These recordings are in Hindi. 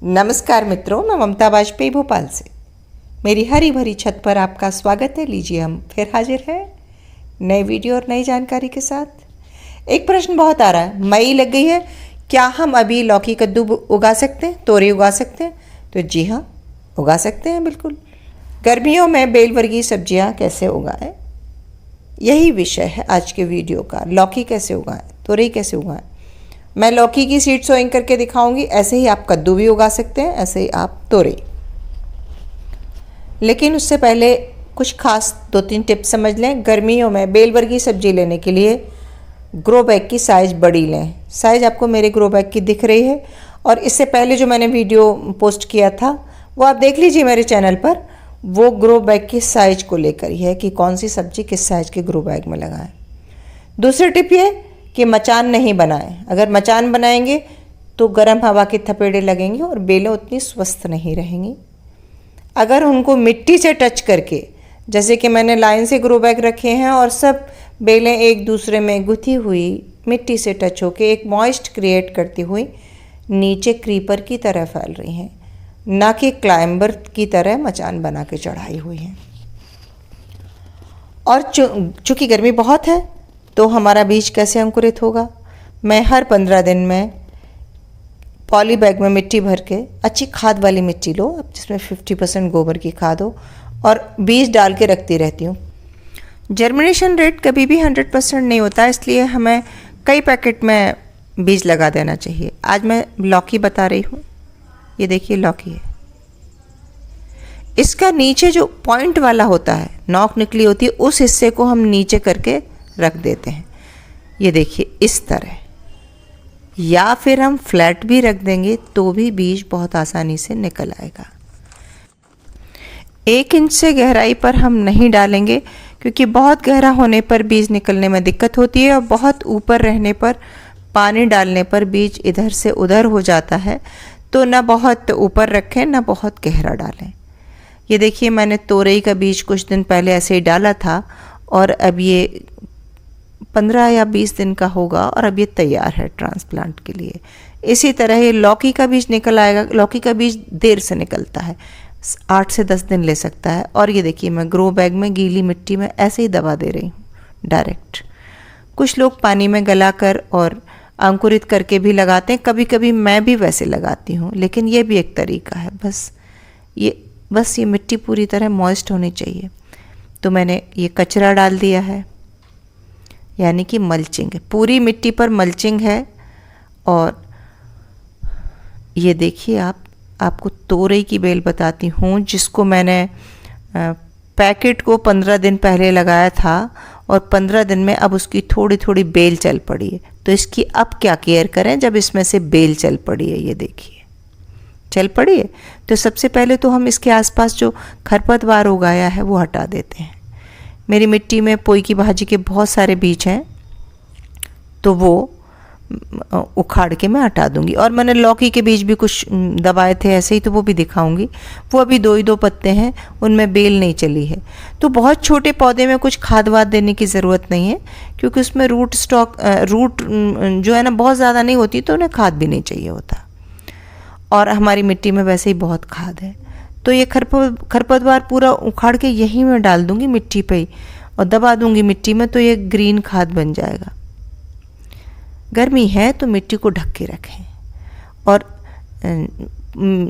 नमस्कार मित्रों, मैं ममता वाजपेयी भोपाल से। मेरी हरी भरी छत पर आपका स्वागत है। लीजिए, हम फिर हाजिर हैं नई वीडियो और नई जानकारी के साथ। एक प्रश्न बहुत आ रहा है, मई लग गई है, क्या हम अभी लौकी कद्दू उगा सकते हैं, तोरी उगा सकते हैं? तो जी हाँ, उगा सकते हैं बिल्कुल। गर्मियों में बेल वर्गीय सब्जियां कैसे उगाएं, यही विषय है आज के वीडियो का। लौकी कैसे उगाएं, तोरी कैसे उगाएं। मैं लौकी की सीड सोइंग करके दिखाऊंगी। ऐसे ही आप कद्दू भी उगा सकते हैं, ऐसे ही आप तोरी। लेकिन उससे पहले कुछ खास 2-3 टिप्स समझ लें। गर्मियों में बेल वर्गीय सब्जी लेने के लिए ग्रो बैग की साइज़ बड़ी लें। साइज़ आपको मेरे ग्रो बैग की दिख रही है, और इससे पहले जो मैंने वीडियो पोस्ट किया था वो आप देख लीजिए मेरे चैनल पर। वो ग्रो बैग की साइज को लेकर ही है कि कौन सी सब्जी किस साइज़ के ग्रो बैग में लगाएं। दूसरी टिप ये कि मचान नहीं बनाएं। अगर मचान बनाएंगे तो गर्म हवा के थपेड़े लगेंगे और बेलें उतनी स्वस्थ नहीं रहेंगी। अगर उनको मिट्टी से टच करके, जैसे कि मैंने लाइन से ग्रो बैग रखे हैं और सब बेलें एक दूसरे में गुथी हुई मिट्टी से टच होके एक मॉइस्ट क्रिएट करती हुई नीचे क्रीपर की तरह फैल रही हैं, ना कि क्लाइंबर की तरह मचान बना के चढ़ाई हुई हैं। और चूँकि गर्मी बहुत है तो हमारा बीज कैसे अंकुरित होगा। मैं हर 15 दिन में पॉली बैग में मिट्टी भर के, अच्छी खाद वाली मिट्टी लो जिसमें 50% गोबर की खाद हो, और बीज डाल के रखती रहती हूँ। जर्मिनेशन रेट कभी भी 100% नहीं होता, इसलिए हमें कई पैकेट में बीज लगा देना चाहिए। आज मैं लौकी बता रही हूँ। ये देखिए लौकी है। इसका नीचे जो पॉइंट वाला होता है, नोक निकली होती है, उस हिस्से को हम नीचे करके रख देते हैं। ये देखिए इस तरह, या फिर हम फ्लैट भी रख देंगे तो भी बीज बहुत आसानी से निकल आएगा। 1 इंच से गहराई पर हम नहीं डालेंगे, क्योंकि बहुत गहरा होने पर बीज निकलने में दिक्कत होती है और बहुत ऊपर रहने पर, पानी डालने पर बीज इधर से उधर हो जाता है। तो ना बहुत ऊपर रखें ना बहुत गहरा डालें। ये देखिए मैंने तोरई का बीज कुछ दिन पहले ऐसे ही डाला था, और अब ये 15 या 20 दिन का होगा और अब ये तैयार है ट्रांसप्लांट के लिए। इसी तरह ये लौकी का बीज निकल आएगा। लौकी का बीज देर से निकलता है, 8 से 10 दिन ले सकता है। और ये देखिए मैं ग्रो बैग में गीली मिट्टी में ऐसे ही दबा दे रही हूँ डायरेक्ट। कुछ लोग पानी में गलाकर और अंकुरित करके भी लगाते हैं, कभी कभी मैं भी वैसे लगाती हूँ, लेकिन ये भी एक तरीका है। बस ये मिट्टी पूरी तरह मॉइस्ट होनी चाहिए। तो मैंने ये कचरा डाल दिया है, यानी कि मल्चिंग है, पूरी मिट्टी पर मल्चिंग है। और ये देखिए आपको तोरई की बेल बताती हूँ, जिसको मैंने पैकेट को 15 दिन पहले लगाया था और 15 दिन में अब उसकी थोड़ी थोड़ी बेल चल पड़ी है। तो इसकी अब क्या केयर करें जब इसमें से बेल चल पड़ी है। ये देखिए चल पड़ी है। तो सबसे पहले तो हम इसके आसपास जो खरपतवार उगाया है वो हटा देते हैं। मेरी मिट्टी में पोई की भाजी के बहुत सारे बीज हैं, तो वो उखाड़ के मैं हटा दूंगी। और मैंने लौकी के बीज भी कुछ दबाए थे ऐसे ही, तो वो भी दिखाऊंगी। वो अभी 2 ही 2 पत्ते हैं, उनमें बेल नहीं चली है। तो बहुत छोटे पौधे में कुछ खाद वाद देने की ज़रूरत नहीं है, क्योंकि उसमें रूट जो है ना बहुत ज़्यादा नहीं होती, तो उन्हें खाद भी नहीं चाहिए होता। और हमारी मिट्टी में वैसे ही बहुत खाद है। तो ये खरपतवार पूरा उखाड़ के यहीं मैं डाल दूंगी मिट्टी पे ही, और दबा दूंगी मिट्टी में, तो ये ग्रीन खाद बन जाएगा। गर्मी है तो मिट्टी को ढक के रखें। और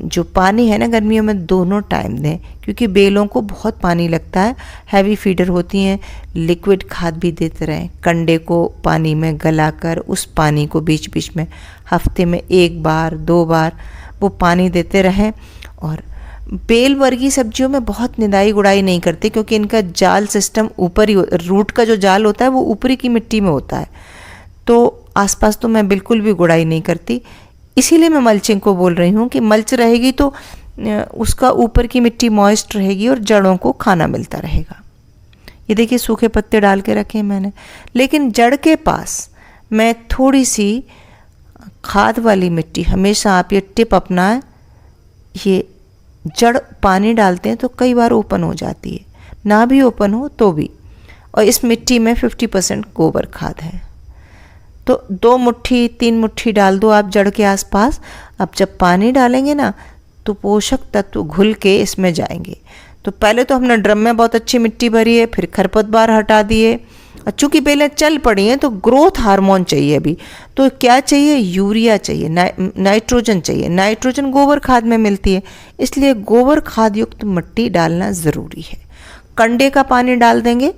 जो पानी है ना गर्मियों में दोनों टाइम दें, क्योंकि बेलों को बहुत पानी लगता है, हैवी फीडर होती हैं। लिक्विड खाद भी देते रहें, कंडे को पानी में गलाकर उस पानी को बीच बीच में हफ्ते में 1 बार 2 बार वो पानी देते रहें। और बेल वर्गीय सब्जियों में बहुत निदाई गुड़ाई नहीं करते, क्योंकि इनका जाल सिस्टम ऊपर ही, रूट का जो जाल होता है वो ऊपरी की मिट्टी में होता है। तो आसपास तो मैं बिल्कुल भी गुड़ाई नहीं करती। इसीलिए मैं मल्चिंग को बोल रही हूँ कि मल्च रहेगी तो उसका ऊपर की मिट्टी मॉइस्ट रहेगी और जड़ों को खाना मिलता रहेगा। ये देखिए सूखे पत्ते डाल के रखे मैंने, लेकिन जड़ के पास मैं थोड़ी सी खाद वाली मिट्टी, हमेशा आप ये टिप अपनाएं। ये जड़ पानी डालते हैं तो कई बार ओपन हो जाती है, ना भी ओपन हो तो भी। और इस मिट्टी में 50% गोबर खाद है। तो 2 मुट्ठी 3 मुट्ठी डाल दो आप जड़ के आसपास। अब जब पानी डालेंगे ना तो पोषक तत्व घुल के इसमें जाएंगे। तो पहले तो हमने ड्रम में बहुत अच्छी मिट्टी भरी है, फिर खरपतवार हटा दिए। और चूँकि बेलें चल पड़ी हैं तो ग्रोथ हार्मोन चाहिए अभी। तो क्या चाहिए? यूरिया चाहिए, नाइट्रोजन चाहिए। नाइट्रोजन गोबर खाद में मिलती है, इसलिए गोबर खाद युक्त मिट्टी डालना ज़रूरी है। कंडे का पानी डाल देंगे,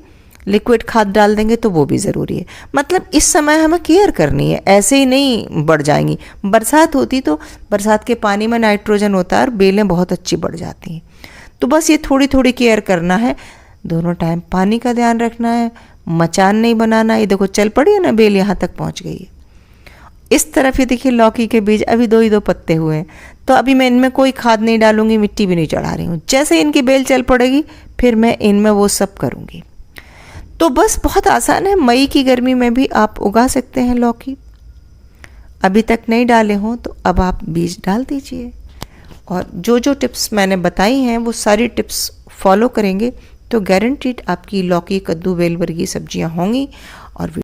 लिक्विड खाद डाल देंगे तो वो भी ज़रूरी है। मतलब इस समय हमें केयर करनी है, ऐसे ही नहीं बढ़ जाएंगी। बरसात होती तो बरसात के पानी में नाइट्रोजन होता है और बेलें बहुत अच्छी बढ़ जाती हैं। तो बस ये थोड़ी थोड़ी केयर करना है, दोनों टाइम पानी का ध्यान रखना है, मचान नहीं बनाना। ये देखो चल पड़ी है ना, बेल यहाँ तक पहुँच गई है। इस तरफ ये देखिए लौकी के बीज अभी 2 ही 2 पत्ते हुए हैं, तो अभी मैं इनमें कोई खाद नहीं डालूंगी, मिट्टी भी नहीं चढ़ा रही हूँ। जैसे इनकी बेल चल पड़ेगी फिर मैं इनमें वो सब करूँगी। तो बस बहुत आसान है, मई की गर्मी में भी आप उगा सकते हैं लौकी। अभी तक नहीं डाले हों तो अब आप बीज डाल दीजिए। और जो जो टिप्स मैंने बताई हैं वो सारी टिप्स फॉलो करेंगे तो गारंटीड आपकी लौकी, कद्दू, बेल वर्गी सब्जियां होंगी। और